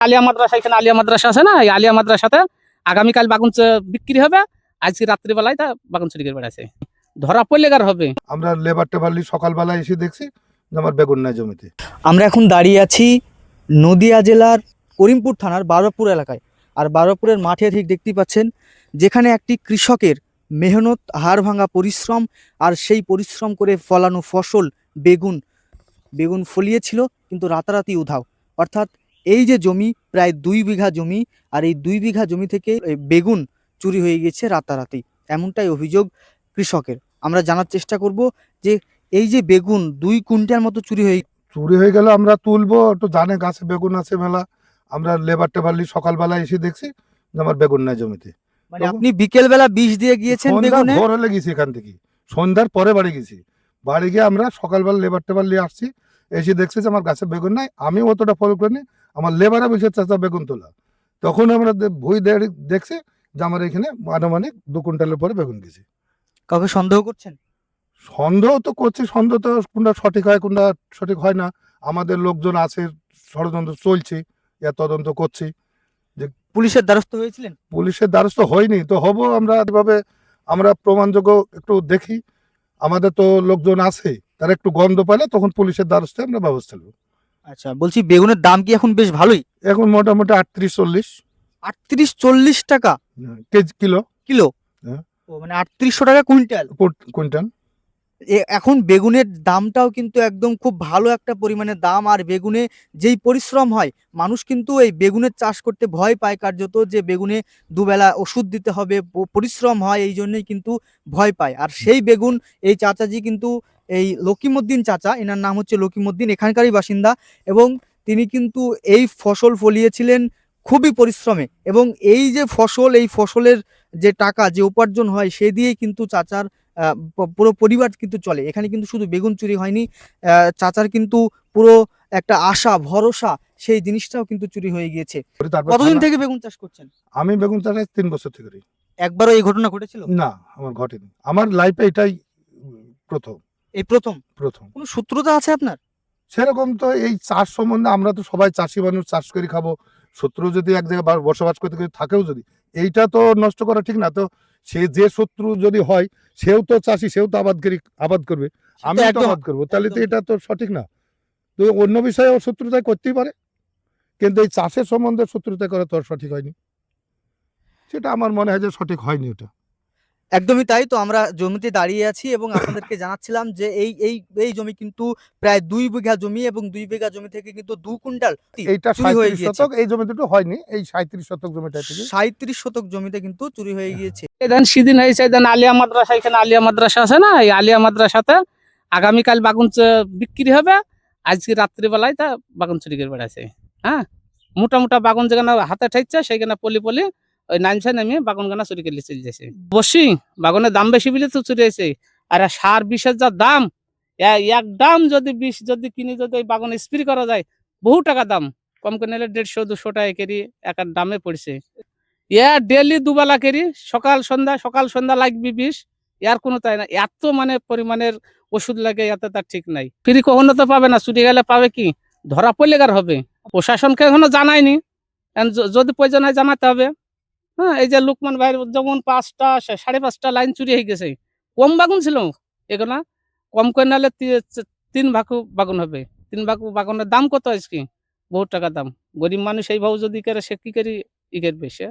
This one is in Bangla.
আলিয়া মাদ্রাসা, এখানে আলিয়া মাদ্রাসা আছে না, এই আলিয়া মাদ্রাসাতে আগামীকাল বাগুন বিক্রি হবে। আজকে রাত্রিবেলায় তা বাগুন চুরি করে বেড়াচ্ছে, ধরা পড়লে কার হবে। আমরা লেবার টেবারলি সকালবেলা এসে দেখছি যে আমার বেগুন নাই জমিতে। আমরা এখন দাঁড়িয়ে আছি নদিয়া জেলার করিমপুর থানার বারোপুর এলাকায়। আর বারোপুরের মাঠে ঠিক দেখতেই পাচ্ছেন, যেখানে একটি কৃষকের মেহনত, হাড় ভাঙা পরিশ্রম, আর সেই পরিশ্রম করে ফলানো ফসল বেগুন ফলিয়েছিল, কিন্তু রাতারাতি উধাও। অর্থাৎ এই যে জমি, প্রায় 2 বিঘা জমি, আর এই 2 বিঘা জমি থেকে বেগুন চুরি হয়ে গেছে রাতারাতি, এমনটাই অভিযোগ কৃষকের। আমরা জানার চেষ্টা করব যে এই যে বেগুন 2 কুইন্টাল মতো চুরি হয়ে গেল, আমরা তুলবো, একটু জানে গাছে বেগুন আছে মেলা। আমরা লেবার টেবারলি সকালবেলা এসে দেখছি যে আমার বেগুন নাই জমিতে। মানে আপনি বিকেল বেলা বিষ দিয়ে গিয়েছেন বেগুনে? ভোর হলে গেছি, এখান থেকে সন্ধ্যার পরে বাড়ি গেছি। বাড়ি গিয়ে আমরা সকালবেলা লেবার টেবারলি আসছি, এসে দেখছি যে আমার গাছে বেগুন নাই। আমি অতটা ফলো করিনি, আমার লেবারে বলছে চাচা বেগুন তোলা। তখন আমরা ভুই দেখছি যে আমার এখানে আনুমানিক 2 কুইন্টালের পরে বেগুন গেছে। কাউকে সন্দেহ করছেন? সন্দেহ তো করছি, সন্দেহ তো কোনটা সঠিক হয় কোনটা সঠিক হয় না। আমাদের লোকজন আছে, ষড়যন্ত্র চলছে, এর তদন্ত করছি। পুলিশের দ্বারস্থ হয়েছিলেন? পুলিশের দ্বারস্থ হয়নি তো হব। আমরা এভাবে আমরা প্রমাণযোগ্য একটু দেখি, আমাদের তো লোকজন আছে, তারা একটু গন্ধ পেলে তখন পুলিশের দ্বারস্থ আমরা ব্যবস্থা নেব। আচ্ছা, বলছি বেগুনের দাম কি এখন বেশ ভালোই? এখন মোটামুটি 38-40 38-40 টাকা কেজি কিলো। হ্যাঁ। ও মানে 3800 টাকা কুইন্টাল। কুইন্টাল। এখন বেগুনের দামটাও কিন্তু একদম খুব ভালো একটা পরিমাণে দাম। আর বেগুনে যেই পরিশ্রম হয়, মানুষ কিন্তু এই বেগুনের চাষ করতে ভয় পায় কার্যত, যে বেগুনে দুবেলা ওষুধ দিতে হবে, পরিশ্রম হয়, এই জন্যই কিন্তু ভয় পায়। আর সেই বেগুন এই চাচাজি কিন্তু, এই লকিমউদ্দিন চাচা, এনার নাম হচ্ছে লকিমউদ্দিন, এখানকারই বাসিন্দা, এবং তিনি কিন্তু এই ফসল ফলিয়েছিলেন খুবই পরিশ্রমে। এবং এই যে ফসল, এই ফসলের যে টাকা, যে উপার্জন হয়, সে দিয়েই কিন্তু চাচার পুরো পরিবার কিন্তু চলে। এখানে কিন্তু শুধু বেগুন চুরি হয়নি, চাচার কিন্তু পুরো একটা আশা ভরসা, সেই জিনিসটাও কিন্তু চুরি হয়ে গিয়েছে। কতদিন থেকে বেগুন চাষ করছেন? আমি বেগুন চাষ 3 বছর থেকে করি। একবারও এই ঘটনা ঘটেছিল? না, আমার ঘটেনি, আমার লাইফে এটাই প্রথম। এই প্রথম? প্রথম। কোনো শত্রুতা আছে আপনার? সেরকম তো এই চাষ সম্বন্ধে, আমরা তো সবাই চাষি মানুষ, চাষ করে খাবো। শত্রু যদি এক জায়গায় বসবাস করতে থাকেও, যদি এইটা তো নষ্ট করা ঠিক না। তো সে যে শত্রু যদি হয়, সেও তো চাষি, সেও তো আবাদ করবে, আমি তো একদম, আবাদ করবো, তাহলে তো একদম। এটা তো সঠিক না। তো অন্য বিষয়ে শত্রুতা করতেই পারে, কিন্তু এই চাষের সম্বন্ধে শত্রুতা করা তো আর সঠিক হয়নি। সেটা আমার মনে হয় যে সঠিক হয়নি ওটা। একদমই তাই। তো আমরা জমিতে দাঁড়িয়ে আছি এবং আপনাদেরকে জানাচ্ছিলাম যে এই জমি কিন্তু প্রায় 2 বিঘা জমি, এবং 2 বিঘা জমি থেকে কিন্তু 2 কুইন্টাল এইটা চুরি হয়ে 37 গিয়েছে। শতক, এই জমি দুটো হয়নি, এই 37 শতক জমিটা থেকে 37 শতক জমিতে কিন্তু চুরি হয়ে গিয়েছে। এদিন সেদিন হয়েছে, এদিন আলিয়া মাদ্রাসা, এখানে আলিয়া মাদ্রাসা আছে না, এই আলিয়া মাদ্রাসাতে আগামীকাল বাগুন বিক্রি হবে। আজকে রাত্রিবেলায় তা বাগুন চুরি করে বেড়াচ্ছে। হ্যাঁ, মোটা মোটা বাগুন যেখানে হাতে ঠাইছে, সেইখানে পলি ওই নামছে, নামিয়ে বাগুন গানা চুরি করে চলে যাচ্ছে। বসি বাগুনের দাম বেশি বলে তো চুরি হয়েছে। আর সার বিষের যা দাম, এক দাম যদি বিষ যদি কিনে যদি ওই বাগানে স্প্রে করা যায়, বহু টাকা দাম। কম করে নিলে 150-200 টাকা কেরি একার দামে পড়ছে। ডেলি দুবেলা কেরি, সকাল সন্ধ্যা লাগবে বিষ। এর কোনো তাই না, এত মানে পরিমাণের ওষুধ লাগে, এত তার ঠিক নাই। ফ্রি কখনো তো পাবে না, চুরি গেলে পাবে কি, ধরা পড়লে কার হবে। প্রশাসনকে এখনো জানায়নি, যদি প্রয়োজন হয় জানাতে হবে। হ্যাঁ, এই যে লুকমান ভাইয়ের যেমন 5টা 5.5টা লাইন চুরি হয়ে গেছে, কম বাগুন ছিল এগুলা। কম করে নাহলে 3 ভাগু বাগুন হবে। 3 ভাগু বাগুনের দাম কত আজকে, বহু টাকা দাম। গরিব মানুষ এইভাবে যদি করে, সে কি করে ই করবে সে।